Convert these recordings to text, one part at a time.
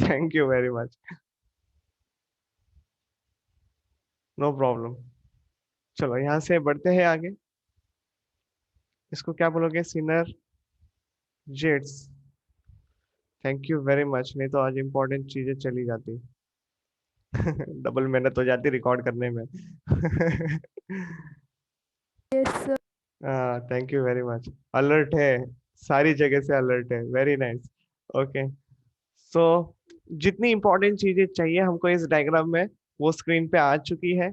Thank you very much. No problem. चलो यहाँ से बढ़ते हैं आगे। इसको क्या बोलोगे? Synergids. Thank you very much, नहीं तो आज इंपॉर्टेंट चीजें चली जाती। डबल मेहनत हो जाती रिकॉर्ड करने में। Yes. Thank you very much. Alert है, सारी जगह से अलर्ट है, वेरी नाइस। ओके, सो जितनी इंपॉर्टेंट चीजें चाहिए हमको इस डायग्राम में वो स्क्रीन पे आ चुकी है।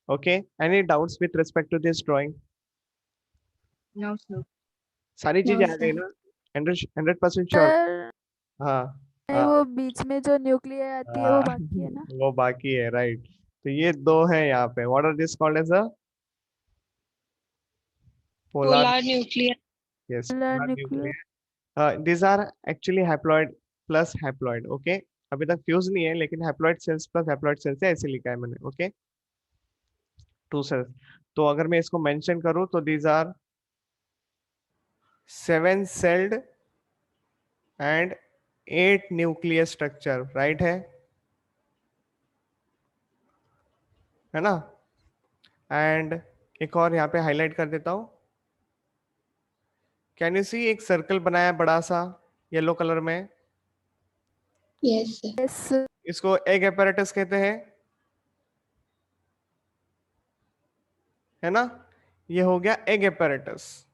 Okay, any doubts with respect to this drawing? No, sir. सारी नो चीजें आ गई सर। ना? 100% श्योर? सर हाँ। नहीं, हाँ। वो बीच में जो न्यूक्लियर आती है वो हाँ, बाकी है ना। वो बाकी है, राइट। तो ये दो है यहाँ पे, what are this called as a polar? Polar nuclear. Yes, polar polar nuclear. Nuclear. these are actually haploid plus haploid. Okay, अभी तक फ्यूज नहीं है लेकिन haploid cells plus haploid cells है, ऐसे लिखा है मैंने। Okay, two cells. तो अगर मैं इसको मेंशन करूं तो these are 7 celled and 8 nuclear structure, right है ना? एंड एक और यहाँ पे हाईलाइट कर देता हूं। कैन यू सी एक सर्कल बनाया है बड़ा सा येलो कलर में? Yes, sir. यस। इसको एग एपैरेटस कहते हैं, है ना? ये हो गया एग एपैरेटस।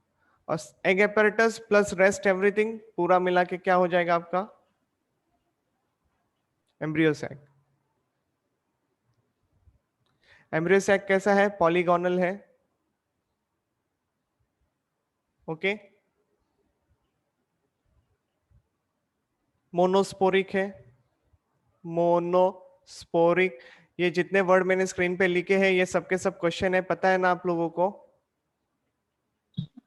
और egg apparatus plus rest everything पूरा मिला के क्या हो जाएगा आपका? Embryo sac. एम्ब्रियो सैक कैसा है? पॉलीगोनल है। ओके, मोनोस्पोरिक है। मोनोस्पोरिक। ये जितने वर्ड मैंने स्क्रीन पे लिखे हैं ये सबके सब क्वेश्चन है, पता है ना आप लोगों को?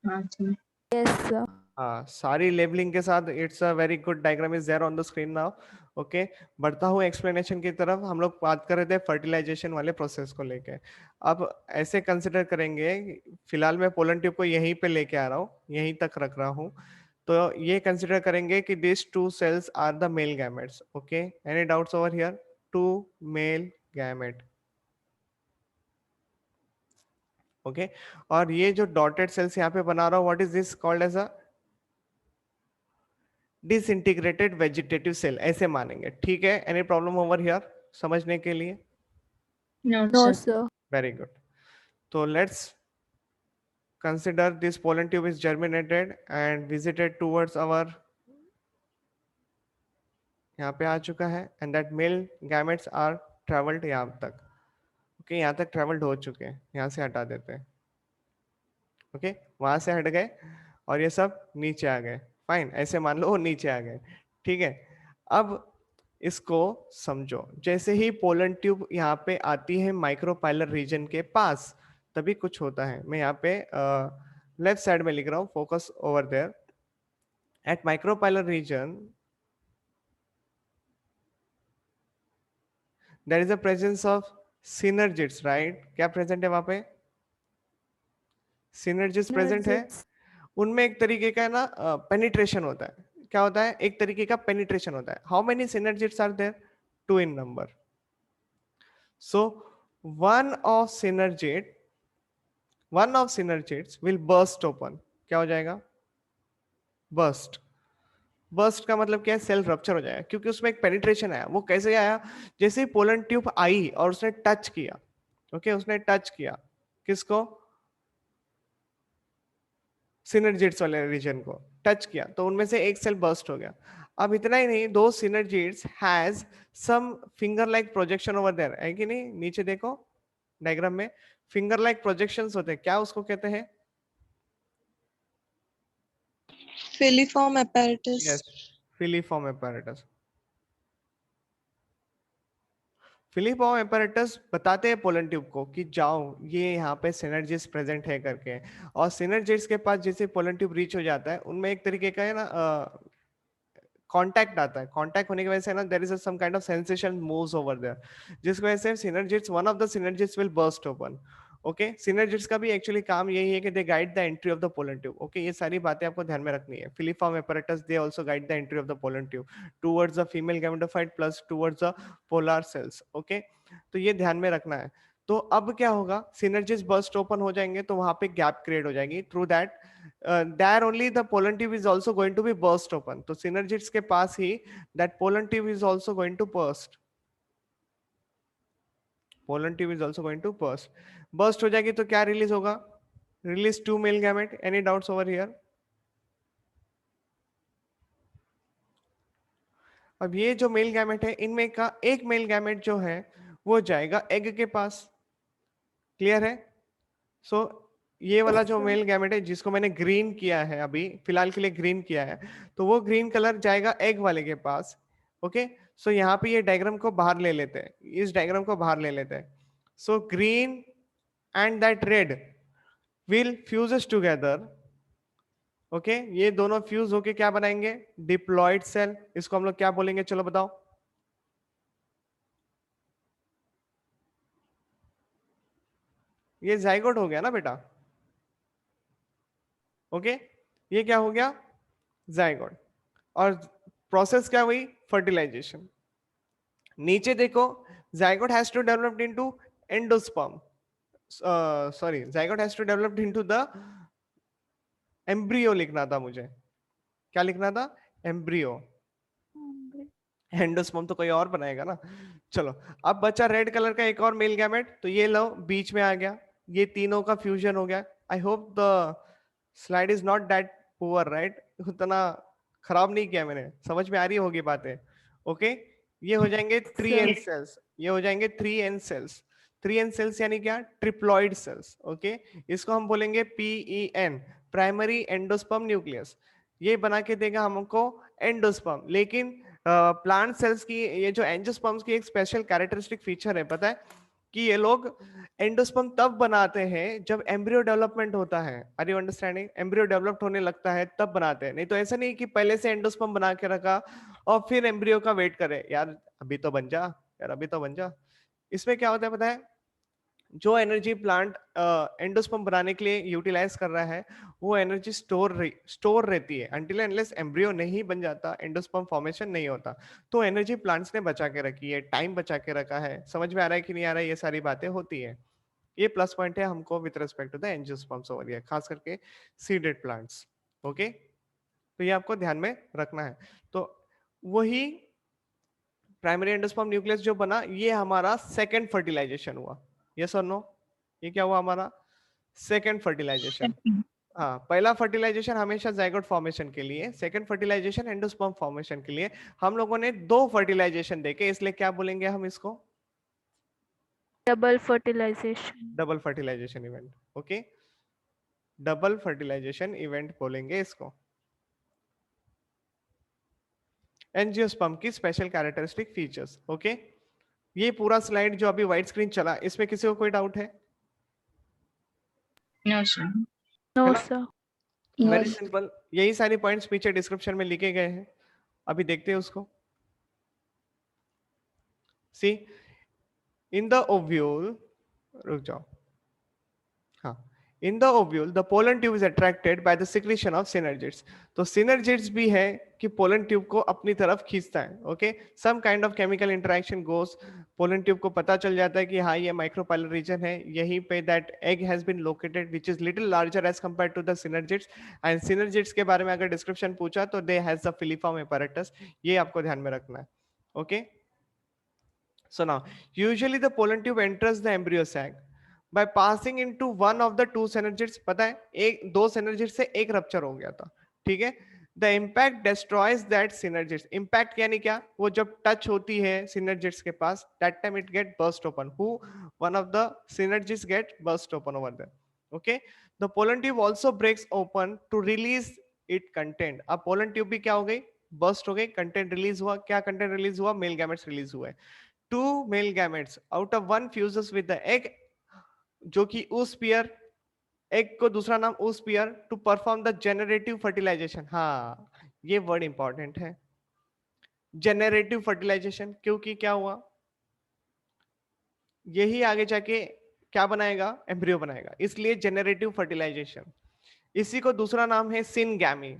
हाँ, sir. Yes sir. हाँ, सारी लेबलिंग के साथ। It's a very good diagram is there on the screen now. Okay, बढ़ता हूँ एक्सप्लेनेशन की तरफ। हम लोग बात कर रहे थे फर्टिलाइजेशन वाले प्रोसेस को लेके। अब ऐसे कंसिडर करेंगे, फिलहाल मैं पोलन ट्यूब को यहीं पे लेके आ रहा हूँ, यहीं तक रख रहा हूँ। तो ये कंसिडर करेंगे कि this two cells are the male gametes. Okay, any doubts over here? Two male gamete. Okay, और ये जो डॉटेड सेल्स यहाँ पे बना रहा हूँ, what is this called as a disintegrated vegetative cell, ऐसे मानेंगे। ठीक है, एनी प्रॉब्लम ओवर हियर समझने के लिए? No, no sir. Sir. Very good. तो let's consider this pollen tube is germinated and visited towards our, यहाँ पे आ चुका है, and that male gametes are travelled यहाँ तक। ओके, यहाँ तक ट्रेवल्ड हो चुके हैं, यहाँ से हटा देते हैं। ओके, वहां से हट गए और ये सब नीचे आ गए। फाइन, ऐसे मान लो वो नीचे आ गए। ठीक है, अब इसको समझो। जैसे ही पोलन ट्यूब यहाँ पे आती है माइक्रोपाइलर रीजन के पास, तभी कुछ होता है। मैं यहाँ पे लेफ्ट साइड में लिख रहा हूँ, focus over there. At micropylar region there is a presence of synergids, right? क्या प्रेजेंट है वहां पे? सिनर्जिड्स प्रेजेंट है। एनर्जिट्स। उनमें एक तरीके का ना पेनिट्रेशन होता है। क्या होता है? एक तरीके का पेनिट्रेशन होता है। How many synergids are there? 2 in number. So one of synergid one of synergids will burst open. क्या हो जाएगा? बर्स्ट। बर्स्ट का मतलब क्या है? सेल रप्चर हो जाएगा, क्योंकि उसमें एक पेनिट्रेशन आया। वो कैसे आया? जैसे ही पोलन ट्यूब आई और उसने टच किया, ओके, उसने टच किया किसको? सिनर्जिड्स वाले रीजन को टच किया, तो उनमें से एक सेल बर्स्ट हो गया। अब इतना ही नहीं, दो synergids has some finger like projection over there, है कि नहीं? नीचे देखो डायग्राम में, फिंगर लाइक प्रोजेक्शंस होते हैं। क्या उसको कहते हैं? Filiform apparatus. Yes, filiform apparatus. Filiform apparatus बताते हैं पोलन ट्यूब को कि जाओ, ये यहाँ पे सिनर्जिस प्रेजेंट है करके। और सिनर्जिस के पास जैसे पोलन ट्यूब रीच हो जाता है, उनमें एक तरीके का है ना कांटेक्ट आता है। कांटेक्ट होने की वजह से ना there is some kind of sensation moves over there, जिसकी वजह से synergids, one of the synergids will burst open. Okay synergids का भी एक्चुअली काम यही है कि they guide the entry of the pollen tube. Okay ये सारी बातें आपको ध्यान में रखनी है। Filiform apparatus they also guide the entry of the pollen tube towards the female gametophyte plus towards the polar sales. Okay तो ये ध्यान में रखना है। तो अब क्या होगा, सिनर्जिस बर्स्ट ओपन हो जाएंगे तो वहां पे गैप क्रिएट हो जाएगी, through that there only the pollen tube is also going to be burst open. तो सिनर्जिस के पास ही that pollen tube is also going to burst, pollen tube is also going to burst हो जाएगी तो क्या रिलीज होगा, release 2 male gamete. Any doubts over here? अब ये जो मेल गैमेट है इनमें का एक मेल गैमेट जो है वो जाएगा एग के पास। क्लियर है? सो ये वाला जो मेल गैमेट है जिसको मैंने ग्रीन किया है, अभी फिलहाल के लिए ग्रीन किया है, तो वो ग्रीन कलर जाएगा एग वाले के पास। ओके सो यहाँ पे ये डायग्राम को बाहर ले लेते हैं, इस डायग्राम को बाहर ले लेते हैं। So green and that red will fuses together. Okay ये दोनों फ्यूज होके क्या बनाएंगे, डिप्लॉयड सेल। इसको हम लोग क्या बोलेंगे, चलो बताओ? ये जाइगोट हो गया ना बेटा। ओके ये क्या हो गया, जाइगोट। और प्रोसेस क्या हुई, फर्टिलाइजेशन। नीचे देखो, zygote has to developed into endosperm, sorry zygote has to developed into the embryo लिखना था मुझे। क्या लिखना था, एम्ब्रियो। एंडोस्पर्म तो कोई और बनाएगा ना। चलो अब बचा रेड कलर का एक और मेल गैमेट, तो ये लो बीच में आ गया, ये तीनों का फ्यूजन हो गया। I hope the slide is not that poor right, उतना खराब नहीं किया मैंने, समझ में आ रही होगी बातें। ओके ये हो जाएंगे 3N सेल्स, ये हो जाएंगे 3N सेल्स। 3N सेल्स यानी क्या, ट्रिप्लॉइड सेल्स। ओके इसको हम बोलेंगे PEN, प्राइमरी एंडोस्पर्म न्यूक्लियस। ये बना के देगा हमको एंडोस्पर्म। लेकिन प्लांट सेल्स की ये जो एंजियोस्पर्म्स की एक स्पेशल कैरेक्टरिस्टिक फीचर है, पता है कि ये लोग एंडोस्पर्म तब बनाते हैं जब एम्ब्रियो डेवलपमेंट होता है। Are you understanding? Embryo developed होने लगता है तब बनाते हैं, नहीं तो ऐसा नहीं कि पहले से एंडोस्पर्म बना के रखा और फिर एम्ब्रियो का वेट करे, यार अभी तो बन जा, यार अभी तो बन जा। इसमें क्या होता है पता है, जो एनर्जी प्लांट एंडोस्पर्म बनाने के लिए यूटिलाइज कर रहा है वो एनर्जी स्टोर रहती है अंटिल अनलेस एम्ब्रियो नहीं बन जाता, एंडोस्पर्म फॉर्मेशन नहीं होता। तो एनर्जी प्लांट्स ने बचा के रखी है, टाइम बचा के रखा है। समझ में आ रहा है कि नहीं आ रहा है, ये सारी बातें होती है। ये प्लस पॉइंट है हमको with respect to the angiosperms over here, खास करके सीडेड प्लांट्स। ओके तो ये आपको ध्यान में रखना है। तो वही प्राइमरी एंडोस्पर्म न्यूक्लियस जो बना, ये हमारा सेकंड फर्टिलाइजेशन हुआ। यस और नो? ये क्या हुआ हमारा, सेकंड फर्टिलाइजेशन। हाँ पहला फर्टिलाइजेशन हमेशा जाइगोट फॉर्मेशन के लिए, सेकंड फर्टिलाइजेशन एंडोस्पर्म फॉर्मेशन के लिए। हम लोगों ने 2 फर्टिलाइजेशन देखे, इसलिए क्या बोलेंगे हम इसको, double fertilization. Double fertilization event. Okay double fertilization event बोलेंगे इसको। एंजियोस्पर्म की स्पेशल कैरेक्टरिस्टिक फीचर्स। ओके ये पूरा स्लाइड जो अभी व्हाइट स्क्रीन चला, इसमें किसी को कोई डाउट है? No, sir. नो है ना? सर। वेरी सिंपल, यही सारी पॉइंट्स पीछे डिस्क्रिप्शन में लिखे गए हैं, अभी देखते हैं उसको। सी इन द ओव्यूल, रुक जाओ, हाँ in the ovule the pollen tube is attracted by the secretion of synergids. तो सिनर्जिड्स भी है कि पोलन ट्यूब को अपनी तरफ खींचता है। Okay some kind of chemical interaction goes, pollen tube को पता चल जाता है कि हाँ ये माइक्रोपाइलर रीजन है, यहीं पे that egg has been located which is little larger as compared to the synergids. And synergids के बारे में अगर डिस्क्रिप्शन पूछा तो they has the filiform apparatus, ये आपको ध्यान में रखना है। Okay so now usually the pollen tube enters the embryo sac by passing into one of the two synergids। पता है एक दो synergids से एक रप्चर हो गया था, ठीक है। the impact destroys that synergids। impact यानी क्या, वो जब टच होती है synergids के पास, that time it get burst open, who one of the synergids get burst open over there। okay the pollen tube also breaks open to release it content। अब pollen tube भी क्या हो गई, burst हो गई, content release हुआ। क्या content release हुआ, male gametes release हुए। 2 male gametes out of 1 fuses with the egg, जो कि उस पेयर, एग को दूसरा नाम उस pair, to perform the generative fertilization. हाँ ये वर्ड इंपॉर्टेंट है, जेनरेटिव फर्टिलाइजेशन, क्योंकि क्या हुआ, यही आगे जाके क्या बनाएगा, एम्ब्रियो बनाएगा, इसलिए जेनरेटिव फर्टिलाइजेशन। इसी को दूसरा नाम है syngamy,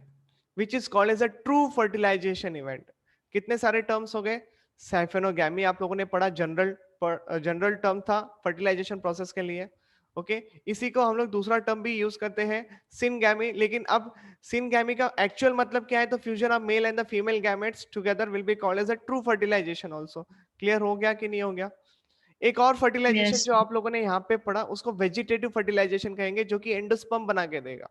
which is called as a true fertilization event. कितने सारे टर्म्स हो गए, साइफेनोगैमी आप लोगों ने पढ़ा, जनरल टर्म था फर्टिलाइजेशन प्रोसेस के लिए, ओके। इसी को हम लोग दूसरा टर्म भी यूज करते हैं सिनगैमी, लेकिन अब सिनगैमी का एक्चुअल मतलब क्या है, तो fusion of male and the female gametes together will be called as a true fertilization also. Clear हो गया कि नहीं हो गया? एक और फर्टिलाइजेशन Yes. जो आप लोगों ने यहाँ पे पढ़ा उसको वेजिटेटिव फर्टिलाइजेशन कहेंगे, जो कि एंडोस्पर्म बना के देगा,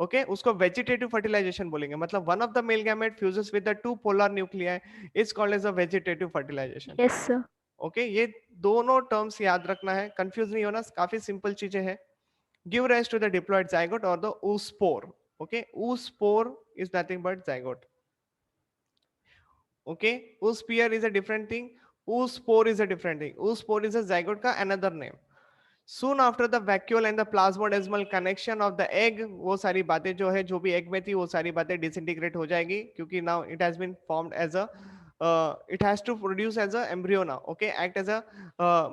ओके उसको वेजिटेटिव फर्टिलाइजेशन बोलेंगे। मतलब one of the male gamete fuses with the two polar nuclei is called as a vegetative fertilization. Yes, sir. Okay ये दोनों टर्म्स याद रखना है, कंफ्यूज नहीं होना, काफी सिंपल चीजें हैं। Give rise to the diploid zygote और the oospore, okay oospore is nothing but zygote, okay oosphere is a different thing, oospore is a different thing, oospore is a zygote का another name. Soon after the vacuole and the plasmodesmal connection of the egg, वो सारी बातें जो है, जो भी egg में थी वो सारी बातें डिसइंटीग्रेट हो जाएगी, क्योंकि now it has been formed as a it has to produce as a embryo now, okay act as a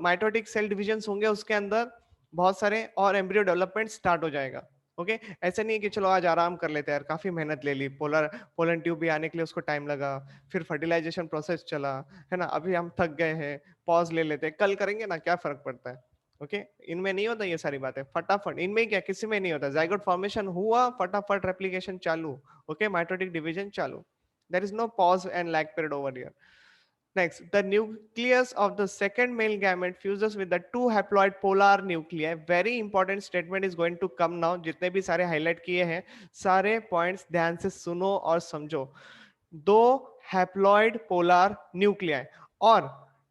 mitotic cell divisions होंगे उसके अंदर बहुत सारे, और एम्ब्रियो डेवलपमेंट स्टार्ट हो जाएगा, ओके ऐसा नहीं है कि चलो आज आराम कर लेते हैं यार, काफी मेहनत ले ली, पोलन ट्यूब भी आने के लिए उसको टाइम लगा, फिर फर्टिलाइजेशन प्रोसेस चला, है ना, अभी हम थक गए हैं, पॉज ले लेते हैं, कल करेंगे ना, क्या फर्क पड़ता है, ओके इनमें नहीं होता ये सारी बातें, फटाफट इनमें क्या, किसी में नहीं होता, जाइगोट फॉर्मेशन हुआ, फटाफट रेप्लिकेशन चालू, ओके माइटोटिक डिवीजन चालू, there is no pause and lag period over here. Next, the nucleus of the second male gamete fuses with the two haploid polar nuclei. Very important statement is going to come now. जितने भी सारे highlight किए हैं, सारे points ध्यान से सुनो और समझो। दो haploid polar nuclei और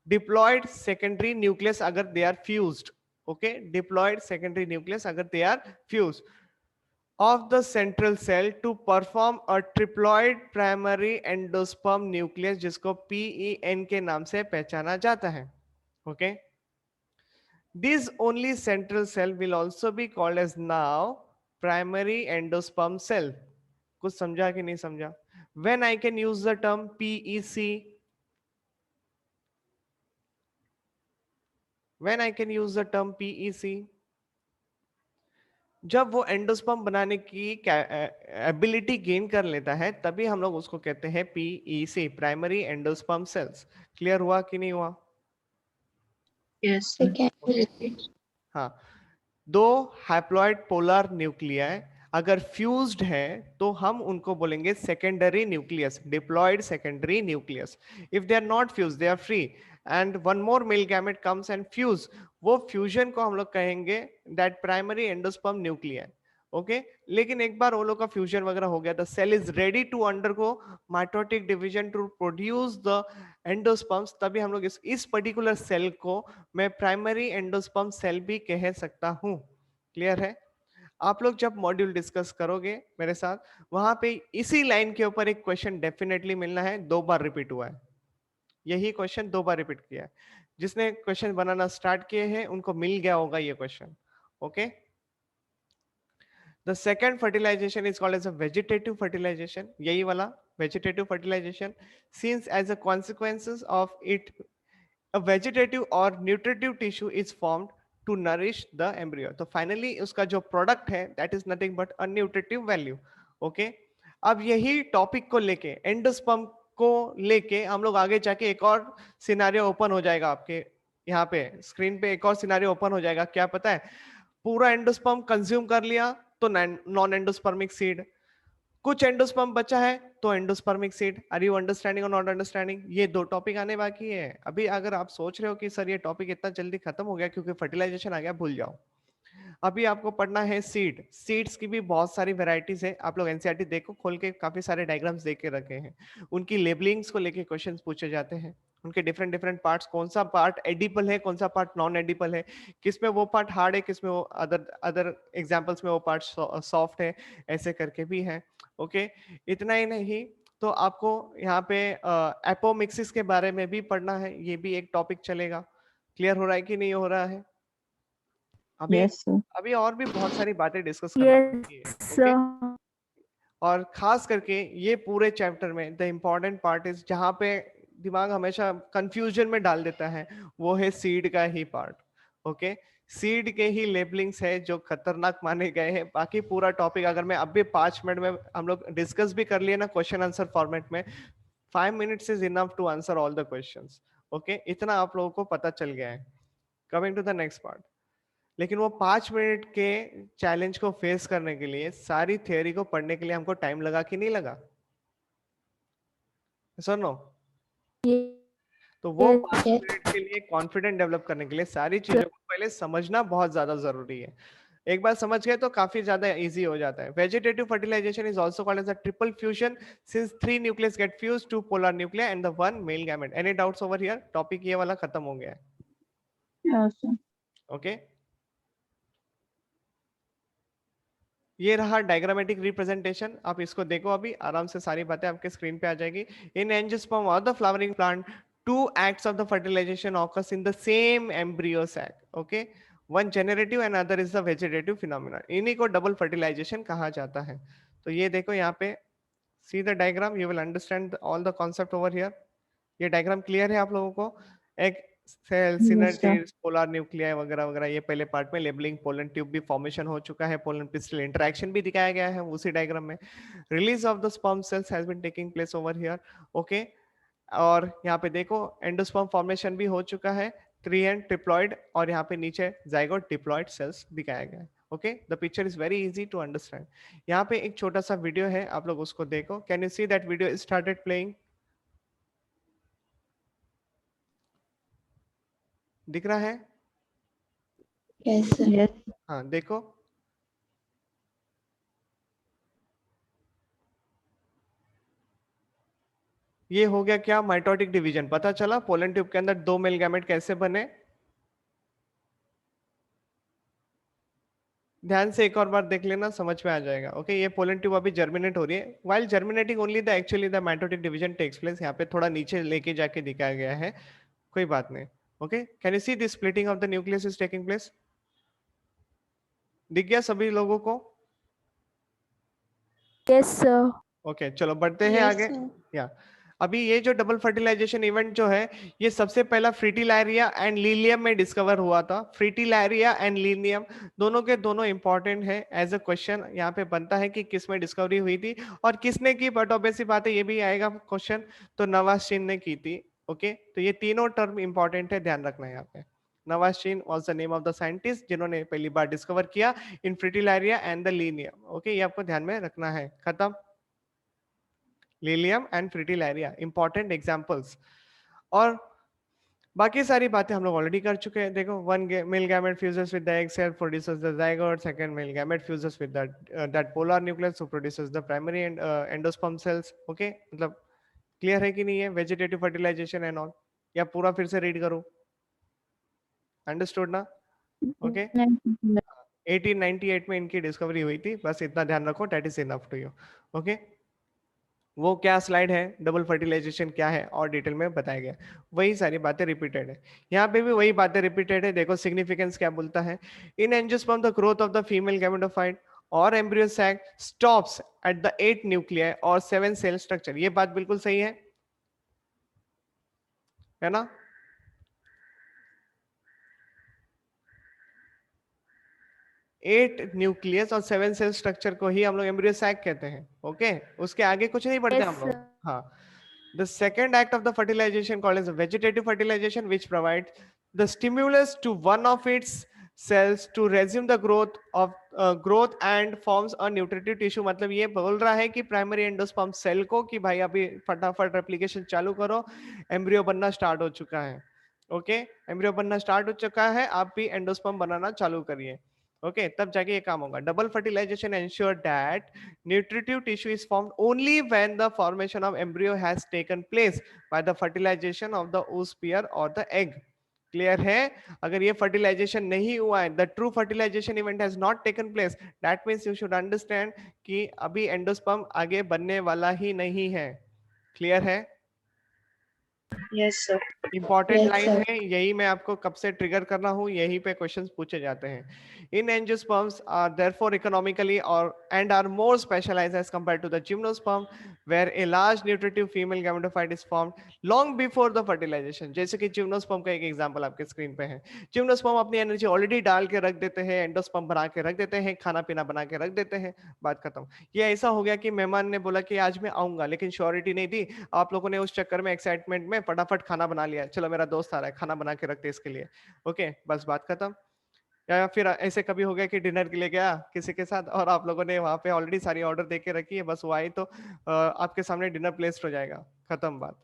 diploid secondary nucleus अगर they are fused, okay? Diploid secondary nucleus अगर they are fused of the central cell to perform a triploid primary endosperm nucleus, जिसको PEN के नाम से पहचाना जाता है, okay? This only central cell will also be called as now primary endosperm cell. कुछ समझा कि नहीं समझा? When I can use the term PEC, when I can use the term PEC, जब वो एंडोस्पर्म बनाने की एबिलिटी गेन कर लेता है, तभी हम लोग उसको कहते हैं PEC, primary endosperm cells. Clear हुआ कि नहीं हुआ? Yes. Okay. हाँ, दो हैप्लॉइड पोलर न्यूक्लियाई अगर फ्यूज्ड है तो हम उनको बोलेंगे secondary nucleus, diploid secondary nucleus. If they are not fuse, they are free and one more male gamete comes and fuse, वो फ्यूजन को हम लोग कहेंगे that primary endosperm nuclei, okay. लेकिन एक बार वो लोग का फ्यूजन वगैरह हो गया, the cell is ready to undergo mitotic division to produce the endosperms, तभी हम लोग इस पर्टिकुलर सेल को मैं प्राइमरी एंडोस्पर्म सेल भी कह सकता हूं। क्लियर है? आप लोग जब मॉड्यूल डिस्कस करोगे मेरे साथ, वहां पे इसी लाइन के ऊपर एक क्वेश्चन डेफिनेटली मिलना है, 2 बार रिपीट हुआ है, यही क्वेश्चन 2 बार रिपीट किया है। जिसने क्वेश्चन बनाना स्टार्ट किए हैं उनको मिल गया होगा ये question, okay. The second fertilization is called as a vegetative fertilization, यही वाला vegetative fertilization, since as a consequences of it a vegetative or nutritive tissue is formed to nourish the embryo. तो finally उसका जो product है that is nothing but a nutritive value, okay? अब यही topic को लेके एंडोस्पर्म को लेके हम लोग आगे जाके एक और सिनारियो ओपन हो जाएगा आपके यहाँ पे स्क्रीन पे, एक और सिनारियो ओपन हो जाएगा। क्या पता है, पूरा एंडोस्पर्म कंज्यूम कर लिया तो नॉन एंडोस्पर्मिक सीड, कुछ एंडोस्पर्म बचा है तो endospermic seed. Are you understanding और नॉट अंडरस्टैंडिंग? ये 2 टॉपिक आने बाकी है अभी। अगर आप सोच रहे हो कि सर ये टॉपिक इतना जल्दी खत्म हो गया क्योंकि फर्टिलाइजेशन आ गया, भूल जाओ। अभी आपको पढ़ना है सीड। सीड्स की भी बहुत सारी वेराइटीज है, आप लोग एनसीईआरटी देखो खोल के, काफी सारे डायग्राम्स देख के रखे हैं। उनकी लेबलिंग्स को लेके क्वेश्चंस पूछे जाते हैं, उनके डिफरेंट डिफरेंट पार्ट्स, कौन सा पार्ट एडिबल है, कौन सा पार्ट नॉन एडिबल है, किसमें वो पार्ट हार्ड है, किसमें वो अदर एग्जांपल्स में वो पार्ट सॉफ्ट है, ऐसे करके भी है, ओके। इतना ही नहीं, तो आपको यहाँ पे एपोमिक्सिस के बारे में भी पढ़ना है, ये भी एक टॉपिक चलेगा। क्लियर हो रहा है कि नहीं हो रहा है? अभी Yes, sir. अभी और भी बहुत सारी बातें डिस्कस करना बाकी है, Yes, ओके। sir. और खास करके ये पूरे चैप्टर में द इम्पोर्टेंट पार्ट इज, जहाँ पे दिमाग हमेशा कंफ्यूजन में डाल देता है, वो है सीड का ही पार्ट, ओके। सीड के ही लेबलिंग्स है जो खतरनाक माने गए हैं। बाकी पूरा टॉपिक अगर मैं अभी 5 मिनट में हम लोग डिस्कस भी कर लिए ना क्वेश्चन आंसर फॉर्मेट में, 5 minutes is enough to answer all the questions. Okay, इतना आप लोगों को पता चल गया है। Coming to the next part. लेकिन वो 5 मिनट के चैलेंज को फेस करने के लिए, सारी थियोरी को पढ़ने के लिए हमको टाइम लगा कि नहीं लगा? सुनो, तो वो 5 मिनट के लिए कॉन्फिडेंट डेवलप करने के लिए सारी चीजों को पहले समझना बहुत ज्यादा जरूरी है। एक बार समझ गए तो काफी ज्यादा इजी हो जाता है। Vegetative fertilization is also called as a triple fusion since 3 nucleus get fused to polar nuclear and the one male gamete. Any doubts over here? Topic ये वाला खत्म हो गया है। Yes, sir. ओके, ये रहा डायग्रामेटिक रिप्रेजेंटेशन। आप इसको देखो, अभी आराम से सारी बातें आपके स्क्रीन पे आ जाएगी। इन एंजियोस्पर्म और the flowering plant, 2 acts of the fertilization occurs in the same embryo sac. Okay, one generative and other is the vegetative phenomenon. इन्हीं को डबल फर्टिलाइजेशन कहा जाता है। तो ये देखो यहाँ पे, see the diagram, you will understand all the concept over here. ये डायग्राम क्लियर है आप लोगों को? एक cell Yes, synergy, sir. Polar nuclei वगैरह वगैरह, ये पहले पार्ट में लेबलिंग, पोलन ट्यूब भी फॉर्मेशन हो चुका है, पोलन पिस्टल इंटरेक्शन भी दिखाया गया है उसी डायग्राम में। Release of the sperm cells has been taking place over here. Okay, और यहाँ पे देखो एंडोस्पर्म फॉर्मेशन भी हो चुका है, 3 एंड ट्रिप्लॉइड, और यहाँ पे नीचे जाइगोट डिप्लॉइड सेल्स दिखाया गया है। Okay, the picture is very easy to understand. यहाँ पे एक छोटा सा वीडियो है, आप लोग उसको देखो। Can you see that video started playing? दिख रहा है? Yes, sir. Yes. हाँ देखो, ये हो गया क्या? Mitotic division. पता चला पोलन ट्यूब के अंदर 2 मेल गैमेट कैसे बने? ध्यान से एक और बार देख लेना, समझ में आ जाएगा। ओके, ये पोलन ट्यूब अभी जर्मिनेट हो रही है। While germinating only the actually the mitotic division takes place. यहाँ पे थोड़ा नीचे लेके जाके दिखाया गया है, कोई बात नहीं। Okay, can you see this splitting of the nucleus is taking place? दिख गया सभी लोगों को? Yes, sir. ओके, चलो बढ़ते हैं Yes, आगे। sir. या अभी ये जो डबल फर्टिलाइजेशन इवेंट जो है, ये सबसे पहला फ्रीटिलारिया एंड लीलियम में डिस्कवर हुआ था। फ्रीटिलारिया एंड लीलियम दोनों के दोनों इंपॉर्टेंट है। एज अ क्वेश्चन यहाँ पे बनता है कि किस में डिस्कवरी हुई थी और किसने की, बट ऑब्वियसली बात है ये भी आएगा क्वेश्चन, तो नवाज़ ने की थी। ओके, तो ये तीनों टर्म इंपॉर्टेंट है, ध्यान रखना है यहाँ पे। नवाज़ was the name of the scientist जिन्होंने पहली बार डिस्कवर किया in Fritillaria and the Lilium. Okay, ये आपको ध्यान में रखना है। खत्म, Lilium and Fritillaria important examples. और बाकी सारी बातें हम लोग ऑलरेडी कर चुके हैं। देखो, one male gamete fuses with the egg cell, produces the zygote. Second male gamete fuses with that polar nucleus, produces the primary endosperm cells. Okay, मतलब क्लियर है कि नहीं है? वेजिटेटिव फर्टिलाइजेशन एंड ऑल, या पूरा फिर से रीड करूं? अंडरस्टूड ना? ओके, 1898 में इनकी डिस्कवरी हुई थी, बस इतना ध्यान रखो, that is enough to you. Okay, वो क्या स्लाइड है, डबल फर्टिलाइजेशन क्या है और डिटेल में बताया गया, वही सारी बातें रिपीटेड है। यहाँ पे भी वही बातें रिपीटेड है। देखो सिग्निफिकेंस क्या बोलता है। In angiosperm the growth of the female gametophyte और embryo sac stops at the 8 nuclear और 7 सेल स्ट्रक्चर। ये बात बिल्कुल सही है ना? 8 न्यूक्लियस और 7 सेल स्ट्रक्चर को ही हम लोग एम्ब्रियो सैक कहते हैं। ओके, उसके आगे कुछ नहीं पढ़ते Yes, हम लोग। sir. हाँ, the second act of the fertilization called as vegetative fertilization, which provides the stimulus to one of its cells to resume the growth and forms a nutritive tissue। मतलब ये बोल रहा है कि प्राइमरी एंडोस्पर्म सेल को कि भाई अभी फटाफट रेप्लिकेशन चालू करो, एम्ब्रियो बनना स्टार्ट हो चुका है। ओके, एम्ब्रियो बनना स्टार्ट हो चुका है, आप भी एंडोस्पर्म बनाना चालू करिए। ओके, तब जाके ये काम होगा। Double fertilization ensure that nutritive tissue is formed only when the formation of embryo has taken place by the fertilization of the oosphere or the egg। Clear है? अगर ये फर्टिलाइजेशन नहीं हुआ है, the true fertilization event has not taken place, that means you should understand कि अभी endosperm आगे बनने वाला ही नहीं है। क्लियर है? Yes, sir. Important Yes, line sir. है, यही मैं आपको कब से ट्रिगर कर रहा हूँ, यही पे क्वेश्चंस पूछे जाते हैं. In angiosperms are therefore economically और and are more specialised as compared to the gymnosperm where a large nutritive female gametophyte is formed long before the fertilisation. जैसे कि जिम्नोस्पर्म का एक एग्जांपल आपके स्क्रीन पे है. जिम्नोस्पर्म अपनी एनर्जी ऑलरेडी डाल के रख देते हैं, एंडोस्पर्म बना के रख देते हैं, खाना पीना बना के रख देते हैं, बात खत्म. ये ऐसा हो गया कि मेहमान ने बोला कि आज मैं आऊंगा, लेकिन श्योरिटी नहीं दी. आप लोगों ने उस चक्कर में एक्साइटमेंट में फटाफट खाना बना लिया, चलो मेरा दोस्त आ रहा है खाना बना के रखते इसके लिए. ओके, बस बात खत्म. या फिर ऐसे कभी हो गया कि डिनर के लिए गया किसी के साथ और आप लोगों ने वहां पे ऑलरेडी सारी ऑर्डर दे के रखी है, बस वो आई तो आपके सामने डिनर प्लेस्ड हो जाएगा, खत्म बात.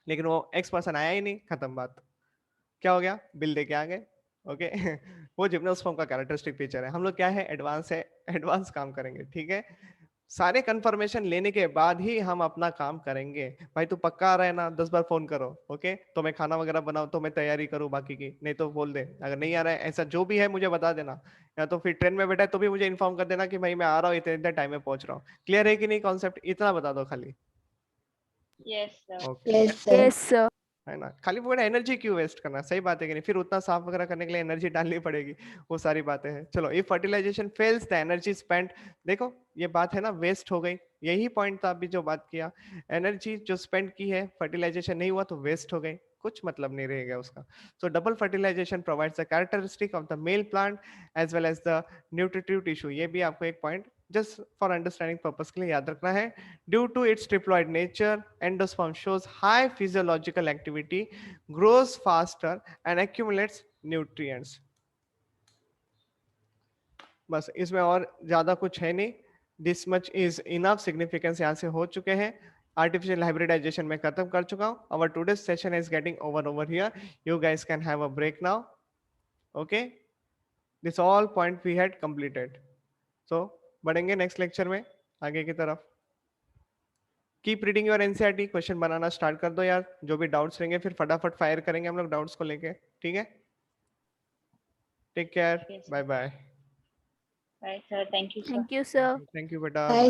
लेकिन वो एक्स पर्सन आया ही नहीं, खत्म बात. क्या हो गया, बिल दे के आ गए. ओके. वो जिम्नोस्पर्म का कैरेक्टरिस्टिक फीचर है. हम लोग क्या है, एडवांस है, एडवांस काम करेंगे, ठीक है. सारे कंफर्मेशन लेने के बाद ही हम अपना काम करेंगे. भाई तू पक्का आ रहा है ना, 10 बार फोन करो. ओके, तो मैं खाना वगैरह बनाऊं, तो मैं तैयारी करूं बाकी की, नहीं तो बोल दे. अगर नहीं आ रहा है, ऐसा जो भी है मुझे बता देना. या तो फिर ट्रेन में बैठा है तो भी मुझे इन्फॉर्म कर देना कि भाई मैं आ रहा हूँ, इतने इतने टाइम में पहुंच रहा हूँ. क्लियर है कि नहीं कॉन्सेप्ट, इतना बता दो खाली. Yes, sir. Okay. Yes, sir. Yes, sir. है ना, खाली वो एनर्जी क्यों वेस्ट करना, सही बात है कि नहीं. फिर उतना साफ वगैरह करने के लिए एनर्जी डालनी पड़ेगी, वो सारी बातें हैं. चलो, if fertilization fails the energy spent. देखो ये बात है ना, वेस्ट हो गई. यही पॉइंट था अभी जो बात किया. एनर्जी जो स्पेंड की है, फर्टिलाइजेशन नहीं हुआ तो वेस्ट हो गई, कुछ मतलब नहीं रहेगा उसका. So double fertilization provides the characteristic of the male plant as well as the nutritive tissue. ये भी आपको एक point just for understanding purpose के लिए याद रखना है. Due to its triploid nature, endosperm shows high physiological activity, grows faster, and accumulates nutrients. बस इसमें और ज्यादा कुछ है नहीं. This much is enough significance यहाँ से हो चुके हैं. आर्टिफिशियल हाइब्रिडाइजेशन में खत्म कर चुका हूँ. Our today session is getting over here. You guys can have a break now. Okay, this all point we had completed. So बढ़ेंगे नेक्स्ट लेक्चर में आगे की तरफ. Keep reading your NCERT. Question बनाना स्टार्ट कर दो यार. जो भी डाउट्स रहेंगे फिर फटाफट फायर करेंगे हम लोग डाउट्स को लेके, ठीक है. Take care, Yes, sir. Bye bye. Right, sir. Thank you, sir. Thank you, sir. Thank you बेटा. Bye,